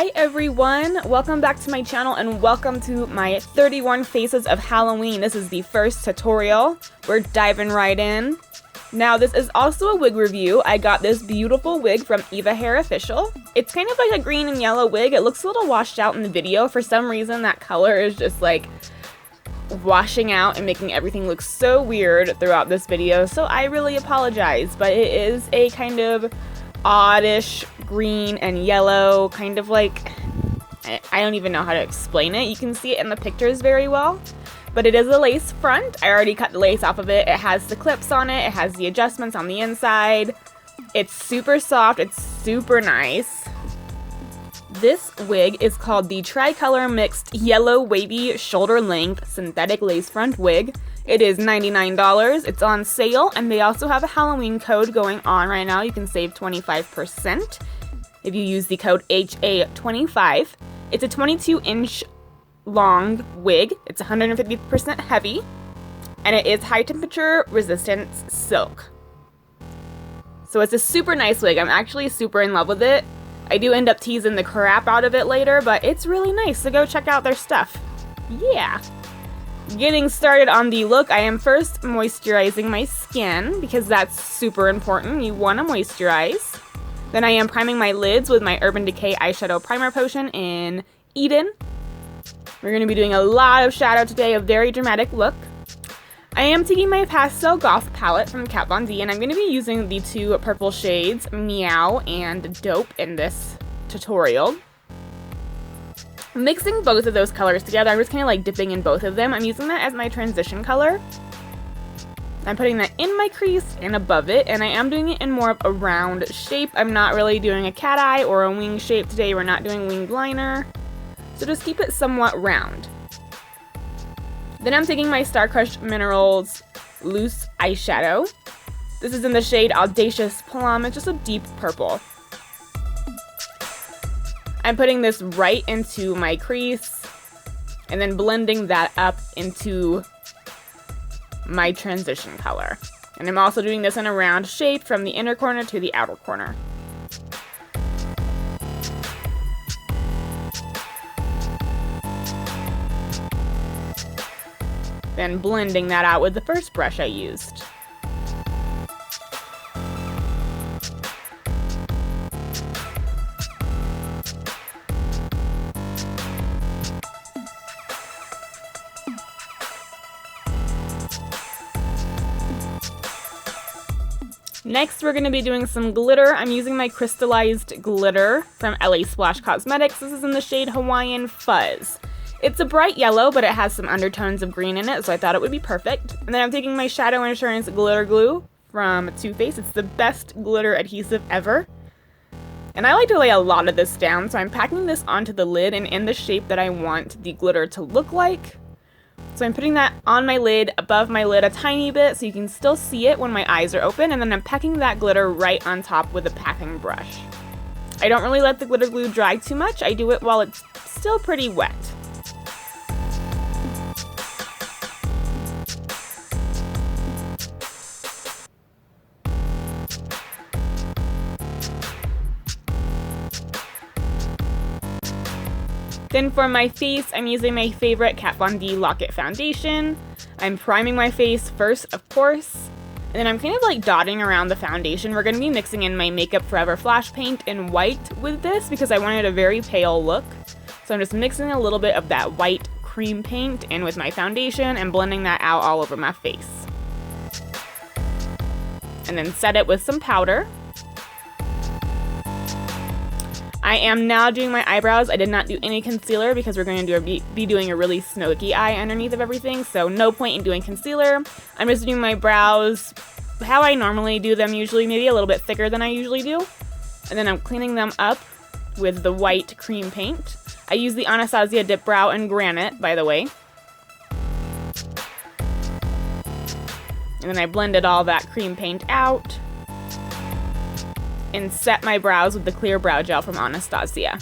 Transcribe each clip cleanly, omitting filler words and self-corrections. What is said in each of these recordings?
Hi everyone, welcome back to my channel and welcome to my 31 Faces of Halloween. This is the first tutorial. We're diving right in. Now this is also a wig review. I got this beautiful wig from EvaHair Official. It's kind of like a green and yellow wig. It looks a little washed out in the video. For some reason that color is just like washing out and making everything look so weird throughout this video, so I really apologize, but it is a kind of oddish green and yellow, kind of like, I don't even know how to explain it. You can see it in the pictures very well, but it is a lace front. I already cut the lace off of it. It has the clips on it. It has the adjustments on the inside. It's super soft. It's super nice. This wig is called the Tricolor Mixed Yellow Wavy Shoulder Length Synthetic Lace Front Wig. It is $99. It's on sale, and they also have a Halloween code going on right now. You can save 25% if you use the code HA25. It's a 22-inch long wig. It's 150% heavy, and it is high temperature resistance silk. So it's a super nice wig. I'm actually super in love with it. I do end up teasing the crap out of it later, but it's really nice, so go check out their stuff. Yeah. Getting started on the look, I am first moisturizing my skin because that's super important. You want to moisturize. Then I am priming my lids with my Urban Decay Eyeshadow Primer Potion in Eden. We're going to be doing a lot of shadow today, a very dramatic look. I am taking my Pastel Goth palette from Kat Von D, and I'm going to be using the two purple shades, Meow and Dope, in this tutorial. Mixing both of those colors together, I'm just kind of like dipping in both of them. I'm using that as my transition color. I'm putting that in my crease and above it, and I am doing it in more of a round shape. I'm not really doing a cat eye or a wing shape today. We're not doing winged liner, so just keep it somewhat round. Then I'm taking my Star Crushed Minerals Loose Eyeshadow. This is in the shade Audacious Plum. It's just a deep purple. I'm putting this right into my crease and then blending that up into my transition color. And I'm also doing this in a round shape from the inner corner to the outer corner. Then blending that out with the first brush I used. Next, we're going to be doing some glitter. I'm using my crystallized glitter from LA Splash Cosmetics. This is in the shade Hawaiian Fuzz. It's a bright yellow, but it has some undertones of green in it, so I thought it would be perfect. And then I'm taking my Shadow Insurance glitter glue from Too Faced. It's the best glitter adhesive ever. And I like to lay a lot of this down, so I'm packing this onto the lid and in the shape that I want the glitter to look like. So I'm putting that on my lid, above my lid a tiny bit, so you can still see it when my eyes are open, and then I'm packing that glitter right on top with a packing brush. I don't really let the glitter glue dry too much. I do it while it's still pretty wet. Then for my face, I'm using my favorite Kat Von D Lock-It foundation. I'm priming my face first, of course, and then I'm kind of like dotting around the foundation. We're going to be mixing in my Makeup Forever Flash Paint in white with this because I wanted a very pale look. So I'm just mixing a little bit of that white cream paint in with my foundation and blending that out all over my face. And then set it with some powder. I am now doing my eyebrows. I did not do any concealer because we're going to be doing a really smoky eye underneath of everything, so no point in doing concealer. I'm just doing my brows how I normally do them usually, maybe a little bit thicker than I usually do. And then I'm cleaning them up with the white cream paint. I use the Anastasia Dipbrow in Granite, by the way. And then I blended all that cream paint out and set my brows with the clear brow gel from Anastasia.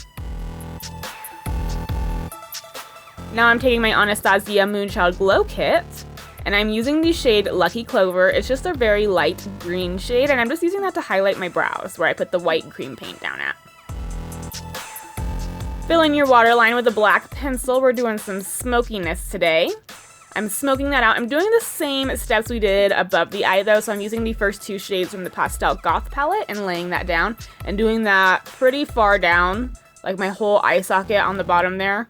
Now I'm taking my Anastasia Moonchild Glow Kit, and I'm using the shade Lucky Clover. It's just a very light green shade, and I'm just using that to highlight my brows, where I put the white cream paint down at. Fill in your waterline with a black pencil. We're doing some smokiness today. I'm smoking that out. I'm doing the same steps we did above the eye though, so I'm using the first 2 shades from the Pastel Goth palette and laying that down and doing that pretty far down, like my whole eye socket on the bottom there.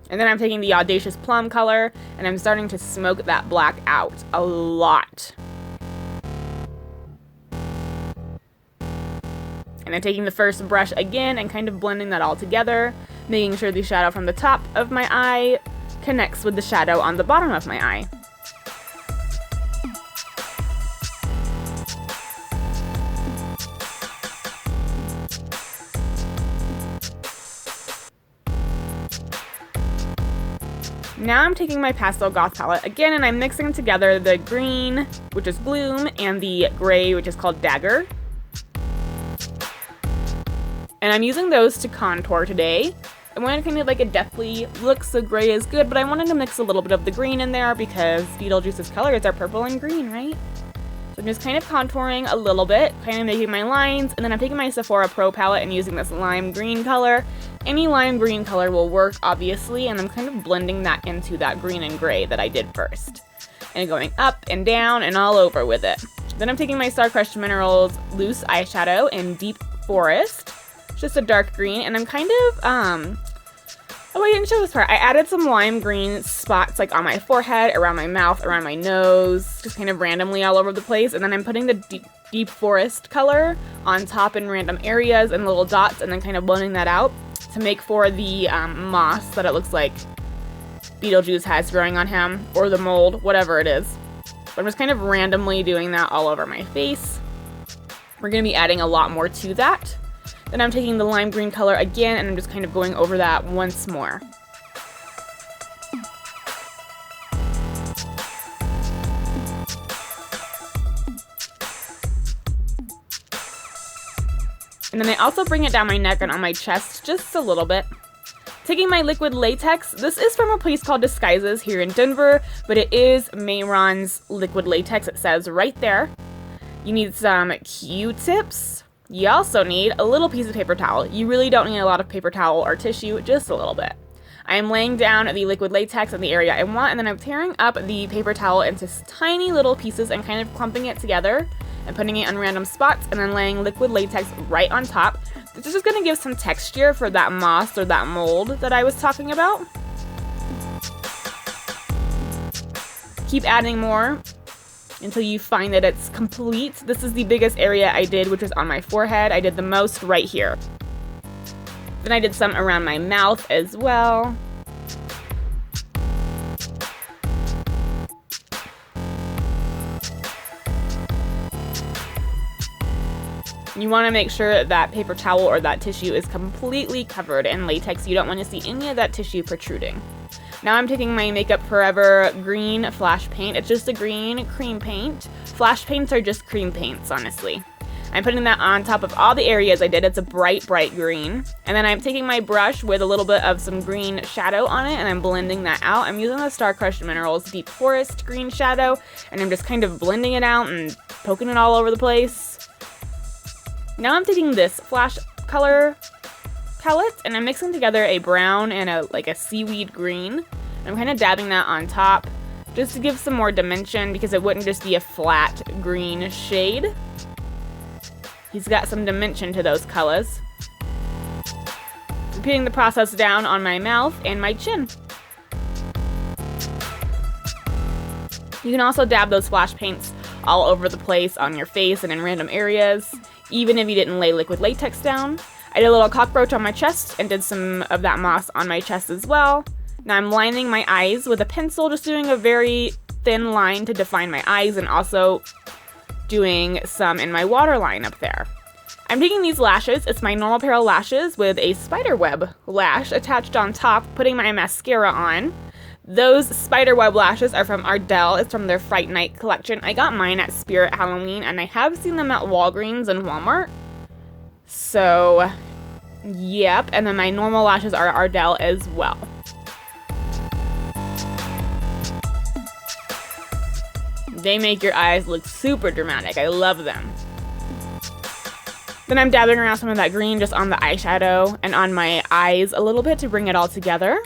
And then I'm taking the Audacious Plum color and I'm starting to smoke that black out a lot. And I'm taking the first brush again and kind of blending that all together, making sure the shadow from the top of my eye connects with the shadow on the bottom of my eye. Now I'm taking my Pastel Goth palette again and I'm mixing together the green, which is Bloom, and the gray, which is called Dagger. And I'm using those to contour today. I wanted kind of like a deathly look, so gray is good, but I wanted to mix a little bit of the green in there because Beetlejuice's colors are purple and green, right? So I'm just kind of contouring a little bit, kind of making my lines, and then I'm taking my Sephora Pro palette and using this lime green color. Any lime green color will work, obviously, and I'm kind of blending that into that green and gray that I did first. And going up and down and all over with it. Then I'm taking my Star Crushed Minerals Loose Eyeshadow in Deep Forest. Just a dark green, and I'm kind of, oh, I didn't show this part. I added some lime green spots like on my forehead, around my mouth, around my nose, just kind of randomly all over the place, and then I'm putting the deep forest color on top in random areas and little dots, and then kind of blending that out to make for the moss that it looks like Beetlejuice has growing on him, or the mold, whatever it is. But I'm just kind of randomly doing that all over my face. We're going to be adding a lot more to that. Then I'm taking the lime green color again and I'm just kind of going over that once more. And then I also bring it down my neck and on my chest just a little bit. Taking my liquid latex, this is from a place called Disguises here in Denver, but it is Mehron's liquid latex, it says right there. You need some Q-tips. You also need a little piece of paper towel. You really don't need a lot of paper towel or tissue, just a little bit. I'm laying down the liquid latex in the area I want, and then I'm tearing up the paper towel into tiny little pieces and kind of clumping it together and putting it on random spots, and then laying liquid latex right on top. This is just going to give some texture for that moss or that mold that I was talking about. Keep adding more until you find that it's complete. This is the biggest area I did, which was on my forehead. I did the most right here. Then I did some around my mouth as well. You want to make sure that paper towel or that tissue is completely covered in latex. You don't want to see any of that tissue protruding. Now I'm taking my Makeup Forever green flash paint. It's just a green cream paint. Flash paints are just cream paints, honestly. I'm putting that on top of all the areas I did. It's a bright, bright green. And then I'm taking my brush with a little bit of some green shadow on it, and I'm blending that out. I'm using the Star Crushed Minerals Deep Forest green shadow, and I'm just kind of blending it out and poking it all over the place. Now I'm taking this flash color palette, and I'm mixing together a brown and a seaweed green. I'm kind of dabbing that on top just to give some more dimension because it wouldn't just be a flat green shade. He's got some dimension to those colors. Repeating the process down on my mouth and my chin. You can also dab those flash paints all over the place on your face and in random areas, even if you didn't lay liquid latex down. I did a little cockroach on my chest and did some of that moss on my chest as well. Now I'm lining my eyes with a pencil, just doing a very thin line to define my eyes and also doing some in my waterline up there. I'm taking these lashes. It's my normal pair of lashes with a Spiderweb lash attached on top, putting my mascara on. Those Spiderweb lashes are from Ardell. It's from their Fright Night collection. I got mine at Spirit Halloween, and I have seen them at Walgreens and Walmart. So, yep. And then my normal lashes are Ardell as well. They make your eyes look super dramatic. I love them. Then I'm dabbing around some of that green just on the eyeshadow and on my eyes a little bit to bring it all together.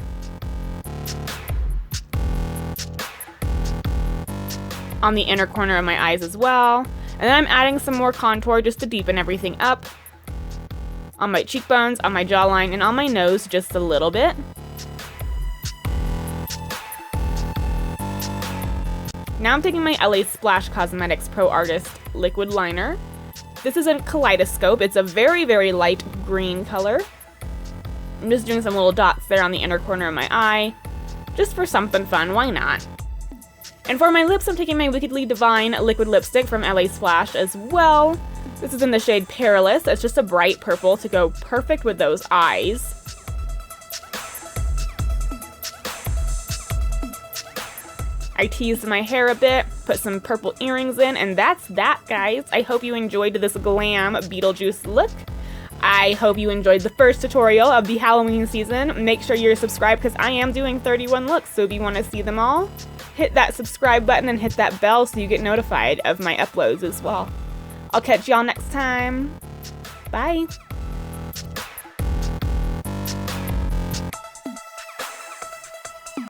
On the inner corner of my eyes as well. And then I'm adding some more contour just to deepen everything up. On my cheekbones, on my jawline, and on my nose just a little bit. Now I'm taking my LA Splash Cosmetics Pro Artist liquid liner. This is a kaleidoscope. It's a very, very light green color. I'm just doing some little dots there on the inner corner of my eye, just for something fun, why not? And for my lips, I'm taking my Wickedly Divine liquid lipstick from LA Splash as well. This is in the shade Perilous. It's just a bright purple to go perfect with those eyes. I teased my hair a bit, put some purple earrings in, and that's that, guys. I hope you enjoyed this Glam Beetlejuice look. I hope you enjoyed the first tutorial of the Halloween season. Make sure you're subscribed because I am doing 31 looks, so if you want to see them all, hit that subscribe button and hit that bell so you get notified of my uploads as well. I'll catch y'all next time. Bye!